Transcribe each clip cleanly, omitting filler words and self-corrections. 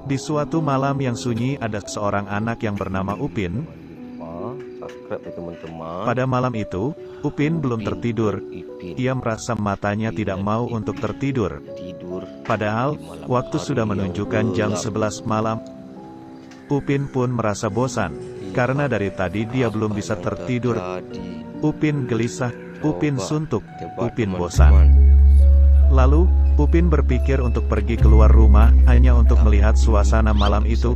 Di suatu malam yang sunyi ada seorang anak yang bernama Upin. Subscribe ya teman-teman. Pada malam itu, Upin belum tertidur. Ia merasa matanya tidak mau untuk tertidur. Padahal, waktu sudah menunjukkan jam 11 malam. Upin pun merasa bosan, karena dari tadi dia belum bisa tertidur. Upin gelisah, Upin suntuk, Upin bosan. Lalu, Upin berpikir untuk pergi keluar rumah, hanya untuk melihat suasana malam itu.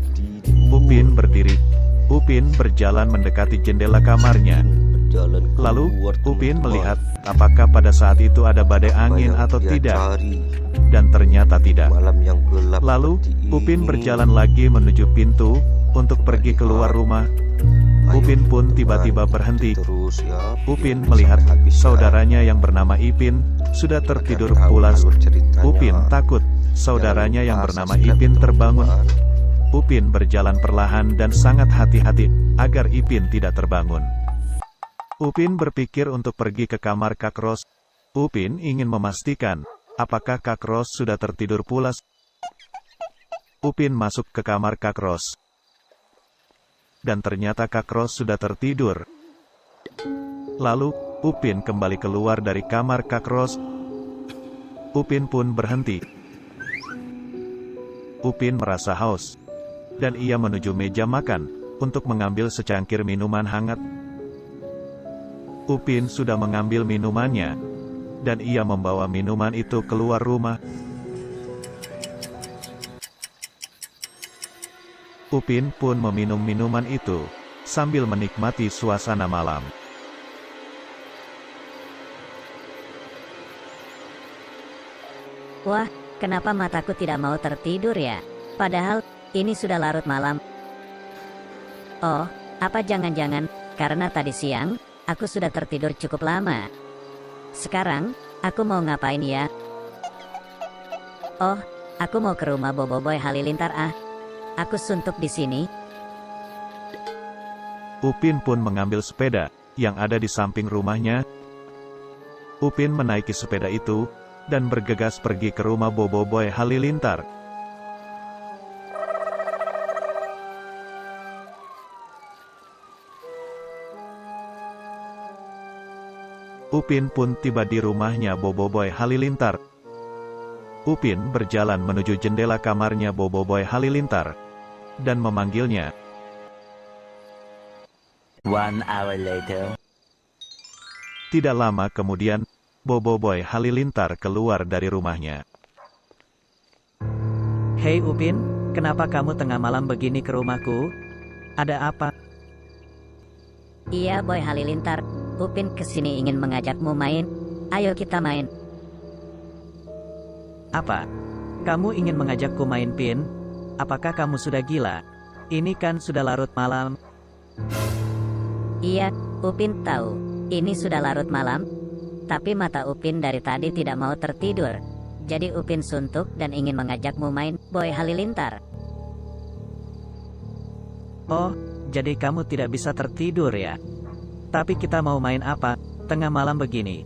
Upin berdiri. Upin berjalan mendekati jendela kamarnya. Lalu, Upin melihat, apakah pada saat itu ada badai angin atau tidak. Dan ternyata tidak. Lalu, Upin berjalan lagi menuju pintu, untuk pergi keluar rumah. Upin pun tiba-tiba berhenti. Upin melihat, saudaranya yang bernama Ipin, sudah tertidur pulas. Upin takut, saudaranya yang bernama Ipin terbangun. Upin berjalan perlahan dan sangat hati-hati, agar Ipin tidak terbangun. Upin berpikir untuk pergi ke kamar Kak Ros. Upin ingin memastikan, apakah Kak Ros sudah tertidur pulas. Upin masuk ke kamar Kak Ros. Dan ternyata Kak Ros sudah tertidur. Lalu, Upin kembali keluar dari kamar Kak Ros. Upin pun berhenti. Upin merasa haus. Dan ia menuju meja makan, untuk mengambil secangkir minuman hangat. Upin sudah mengambil minumannya, dan ia membawa minuman itu keluar rumah. Upin pun meminum minuman itu, sambil menikmati suasana malam. Wah, kenapa mataku tidak mau tertidur ya? Padahal, ini sudah larut malam. Oh, apa jangan-jangan, karena tadi siang, aku sudah tertidur cukup lama. Sekarang, aku mau ngapain ya? Oh, aku mau ke rumah Boboiboy Halilintar ah. Aku suntuk di sini. Upin pun mengambil sepeda, yang ada di samping rumahnya. Upin menaiki sepeda itu, dan bergegas pergi ke rumah Boboiboy Halilintar. Upin pun tiba di rumahnya Boboiboy Halilintar. Upin berjalan menuju jendela kamarnya Boboiboy Halilintar, dan memanggilnya. 1 hour later. Tidak lama kemudian, Boboiboy Halilintar keluar dari rumahnya. Hei Upin, kenapa kamu tengah malam begini ke rumahku? Ada apa? Iya Boy Halilintar, Upin kesini ingin mengajakmu main. Ayo kita main. Apa? Kamu ingin mengajakku main Pin? Apakah kamu sudah gila? Ini kan sudah larut malam. Iya, Upin tahu. Ini sudah larut malam. Tapi mata Upin dari tadi tidak mau tertidur. Jadi Upin suntuk dan ingin mengajakmu main, Boy Halilintar. Oh, jadi kamu tidak bisa tertidur ya? Tapi kita mau main apa, tengah malam begini?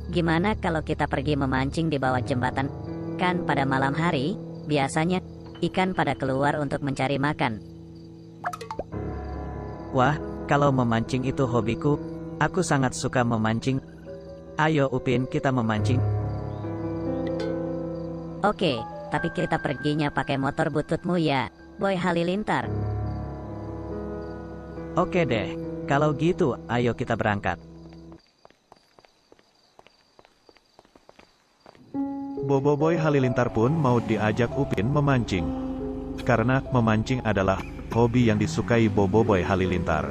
Gimana kalau kita pergi memancing di bawah jembatan? Kan pada malam hari, biasanya, ikan pada keluar untuk mencari makan. Wah, kalau memancing itu hobiku, aku sangat suka memancing. Ayo Upin, kita memancing. Oke, tapi kita perginya pakai motor bututmu ya, Boy Halilintar. Oke deh, kalau gitu, ayo kita berangkat. Boboiboy Halilintar pun mau diajak Upin memancing. Karena memancing adalah hobi yang disukai Boboiboy Halilintar.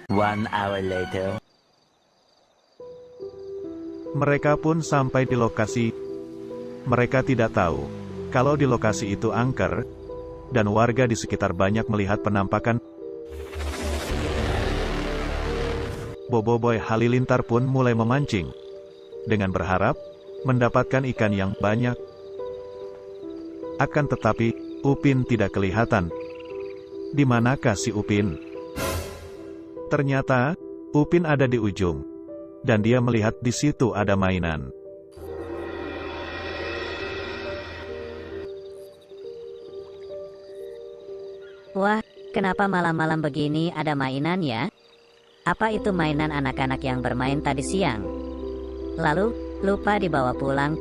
1 hour later. Mereka pun sampai di lokasi. Mereka tidak tahu kalau di lokasi itu angker, dan warga di sekitar banyak melihat penampakan. Boboiboy Halilintar pun mulai memancing, dengan berharap mendapatkan ikan yang banyak. Akan tetapi, Upin tidak kelihatan. Di manakah si Upin? Ternyata, Upin ada di ujung, dan dia melihat di situ ada mainan. Wah, kenapa malam-malam begini ada mainan ya? Apa itu mainan anak-anak yang bermain tadi siang? Lalu, lupa dibawa pulang.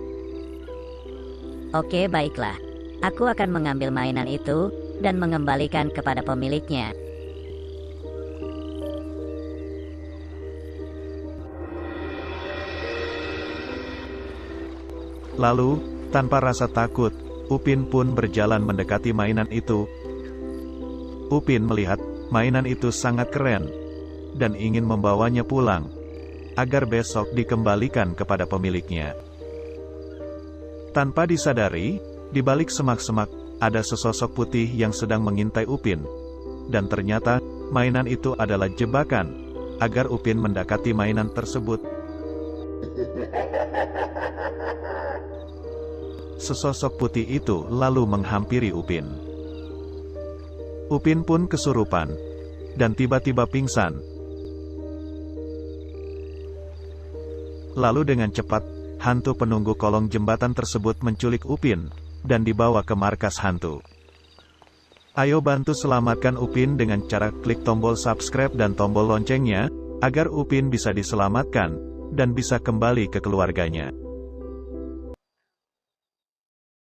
Oke, baiklah. Aku akan mengambil mainan itu dan mengembalikan kepada pemiliknya. Lalu, tanpa rasa takut, Upin pun berjalan mendekati mainan itu. Upin melihat mainan itu sangat keren dan ingin membawanya pulang agar besok dikembalikan kepada pemiliknya. Tanpa disadari, di balik semak-semak ada sesosok putih yang sedang mengintai Upin. Dan ternyata, mainan itu adalah jebakan agar Upin mendekati mainan tersebut. Sesosok putih itu lalu menghampiri Upin. Upin pun kesurupan dan tiba-tiba pingsan. Lalu dengan cepat, hantu penunggu kolong jembatan tersebut menculik Upin dan dibawa ke markas hantu. Ayo bantu selamatkan Upin dengan cara klik tombol subscribe dan tombol loncengnya, agar Upin bisa diselamatkan dan bisa kembali ke keluarganya.